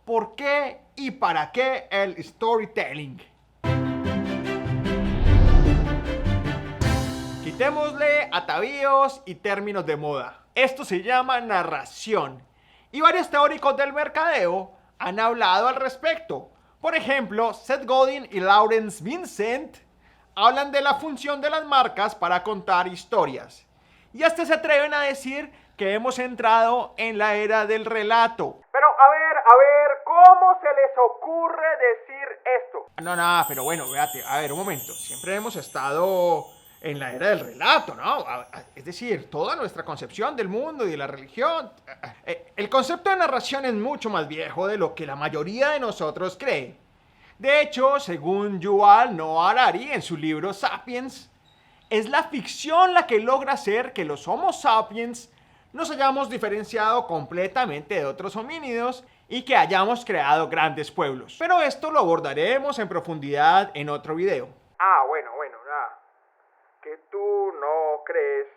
¿Por qué y para qué el storytelling? Quitémosle atavíos y términos de moda. Esto se llama narración. Y varios teóricos del mercadeo han hablado al respecto. Por ejemplo, Seth Godin y Lawrence Vincent hablan de la función de las marcas para contar historias. Y hasta se atreven a decir que hemos entrado en la era del relato. Pero a ver, ¿cómo se les ocurre decir esto? No, pero bueno, véate, a ver, un momento. Siempre hemos estado en la era del relato, ¿no? Es decir, toda nuestra concepción del mundo y de la religión. El concepto de narración es mucho más viejo de lo que la mayoría de nosotros cree. De hecho, según Yuval Noah Harari en su libro Sapiens, es la ficción la que logra hacer que los Homo sapiens nos hayamos diferenciado completamente de otros homínidos y que hayamos creado grandes pueblos. Pero esto lo abordaremos en profundidad en otro video. Bueno, nada. Que tú no crees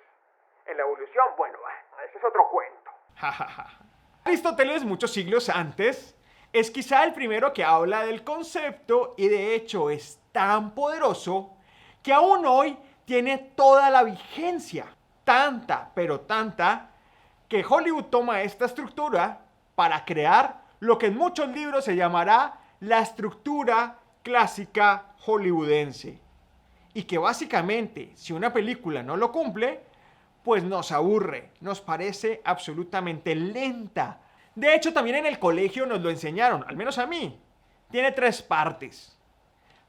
en la evolución, bueno, ese es otro cuento. Aristóteles, muchos siglos antes, es quizá el primero que habla del concepto y de hecho es tan poderoso que aún hoy tiene toda la vigencia. Tanta, pero tanta, que Hollywood toma esta estructura para crear lo que en muchos libros se llamará la estructura clásica hollywoodense. Y que básicamente, si una película no lo cumple, pues nos aburre, nos parece absolutamente lenta. De hecho, también en el colegio nos lo enseñaron, al menos a mí. Tiene 3 partes: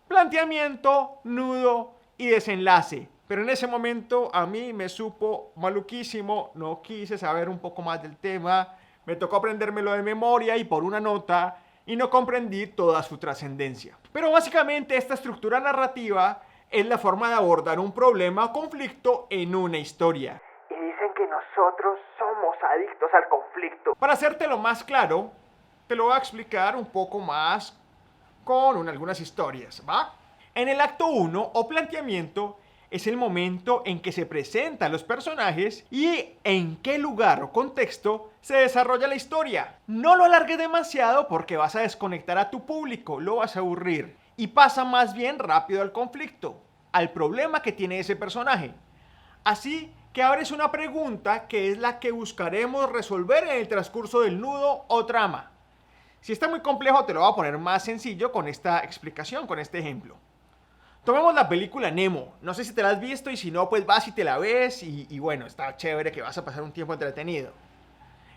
planteamiento, nudo y desenlace. Pero en ese momento a mí me supo maluquísimo, no quise saber un poco más del tema, me tocó aprendérmelo de memoria y por una nota, y no comprendí toda su trascendencia. Pero básicamente esta estructura narrativa es la forma de abordar un problema o conflicto en una historia. Y dicen que nosotros somos adictos al conflicto. Para hacértelo más claro, te lo voy a explicar un poco más con algunas historias, ¿va? En el acto 1 o planteamiento es el momento en que se presentan los personajes y en qué lugar o contexto se desarrolla la historia. No lo alargues demasiado porque vas a desconectar a tu público, lo vas a aburrir. Y pasa más bien rápido al conflicto, al problema que tiene ese personaje. Así que abres una pregunta que es la que buscaremos resolver en el transcurso del nudo o trama. Si está muy complejo te lo voy a poner más sencillo con esta explicación, con este ejemplo. Tomemos la película Nemo. No sé si te la has visto y si no, pues vas y te la ves y bueno, está chévere que vas a pasar un tiempo entretenido.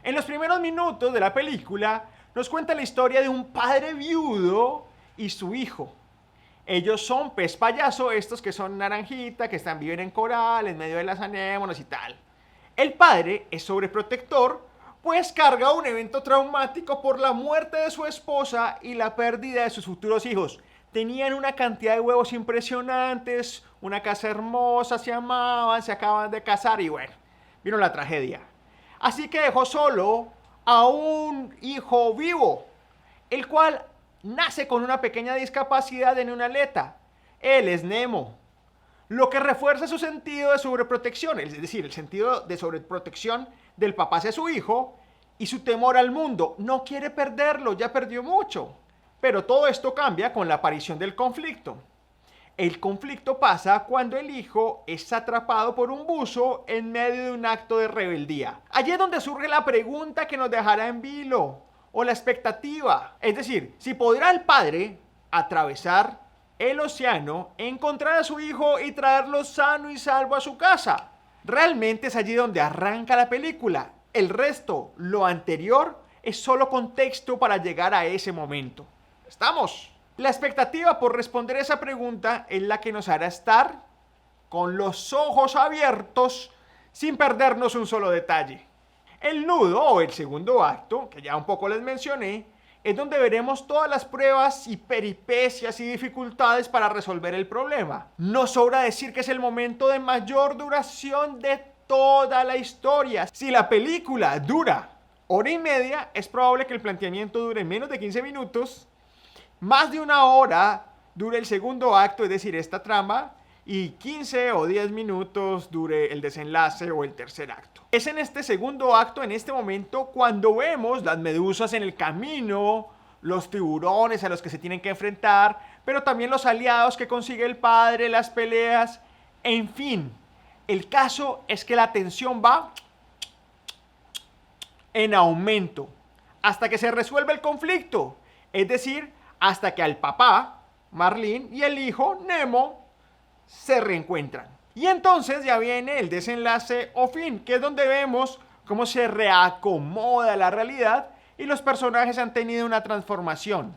En los primeros minutos de la película nos cuenta la historia de un padre viudo y su hijo. Ellos son pez payaso, estos que son naranjita, que viven en coral, en medio de las anémonas y tal. El padre es sobreprotector, pues carga un evento traumático por la muerte de su esposa y la pérdida de sus futuros hijos. Tenían una cantidad de huevos impresionantes, una casa hermosa, se amaban, se acaban de casar y bueno, vino la tragedia. Así que dejó solo a un hijo vivo, el cual nace con una pequeña discapacidad en una aleta. Él es Nemo, lo que refuerza su sentido de sobreprotección, es decir, el sentido de sobreprotección del papá hacia su hijo y su temor al mundo. No quiere perderlo, ya perdió mucho. Pero todo esto cambia con la aparición del conflicto. El conflicto pasa cuando el hijo es atrapado por un buzo en medio de un acto de rebeldía. Allí es donde surge la pregunta que nos dejará en vilo, o la expectativa. Es decir, si podrá el padre atravesar el océano, encontrar a su hijo y traerlo sano y salvo a su casa. Realmente es allí donde arranca la película. El resto, lo anterior, es solo contexto para llegar a ese momento. ¿Estamos? La expectativa por responder esa pregunta es la que nos hará estar con los ojos abiertos sin perdernos un solo detalle. El nudo o el segundo acto, que ya un poco les mencioné, es donde veremos todas las pruebas y peripecias y dificultades para resolver el problema. No sobra decir que es el momento de mayor duración de toda la historia. Si la película dura 1 hora y media, es probable que el planteamiento dure menos de 15 minutos. Más de 1 hora dure el segundo acto, es decir, esta trama, y 15 o 10 minutos dure el desenlace o el tercer acto. Es en este segundo acto, en este momento, cuando vemos las medusas en el camino, los tiburones a los que se tienen que enfrentar, pero también los aliados que consigue el padre, las peleas, en fin. El caso es que la tensión va en aumento hasta que se resuelve el conflicto, es decir, hasta que al papá, Marlin, y el hijo, Nemo, se reencuentran. Y entonces ya viene el desenlace o fin, que es donde vemos cómo se reacomoda la realidad y los personajes han tenido una transformación.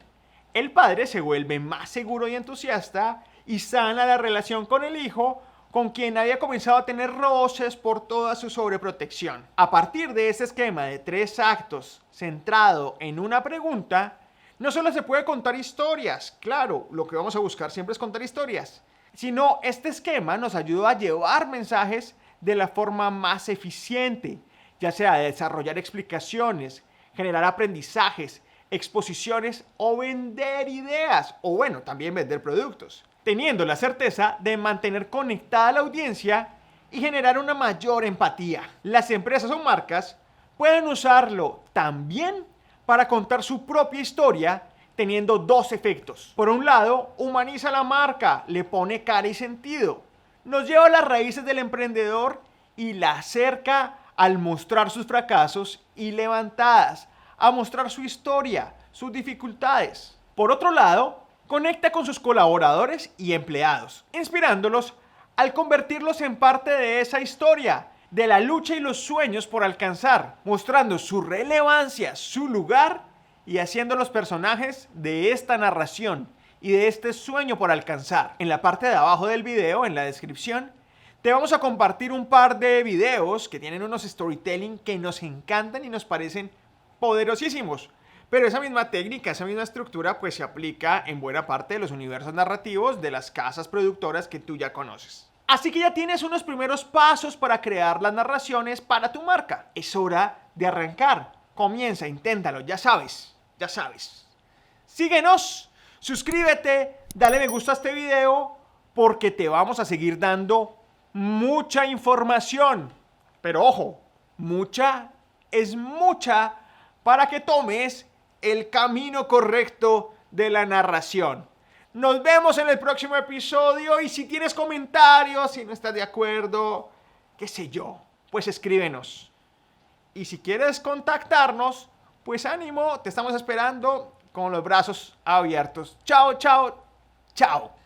El padre se vuelve más seguro y entusiasta y sana la relación con el hijo, con quien había comenzado a tener roces por toda su sobreprotección. A partir de ese esquema de 3 actos centrado en una pregunta, no solo se puede contar historias, claro, lo que vamos a buscar siempre es contar historias, sino este esquema nos ayuda a llevar mensajes de la forma más eficiente, ya sea de desarrollar explicaciones, generar aprendizajes, exposiciones o vender ideas, o bueno, también vender productos, teniendo la certeza de mantener conectada a la audiencia y generar una mayor empatía. Las empresas o marcas pueden usarlo también para contar su propia historia, teniendo 2 efectos. Por un lado, humaniza la marca, le pone cara y sentido, nos lleva a las raíces del emprendedor y la acerca al mostrar sus fracasos y levantadas, a mostrar su historia, sus dificultades. Por otro lado, conecta con sus colaboradores y empleados, inspirándolos al convertirlos en parte de esa historia, de la lucha y los sueños por alcanzar, mostrando su relevancia, su lugar y haciendo los personajes de esta narración y de este sueño por alcanzar. En la parte de abajo del video, en la descripción, te vamos a compartir un par de videos que tienen unos storytelling que nos encantan y nos parecen poderosísimos. Pero esa misma técnica, esa misma estructura, pues se aplica en buena parte de los universos narrativos de las casas productoras que tú ya conoces. Así que ya tienes unos primeros pasos para crear las narraciones para tu marca. Es hora de arrancar. Comienza, inténtalo, ya sabes, ya sabes. Síguenos, suscríbete, dale me gusta a este video porque te vamos a seguir dando mucha información. Pero ojo, mucha es mucha para que tomes el camino correcto de la narración. Nos vemos en el próximo episodio y si tienes comentarios, si no estás de acuerdo, qué sé yo, pues escríbenos. Y si quieres contactarnos, pues ánimo, te estamos esperando con los brazos abiertos. Chao, chao, chao.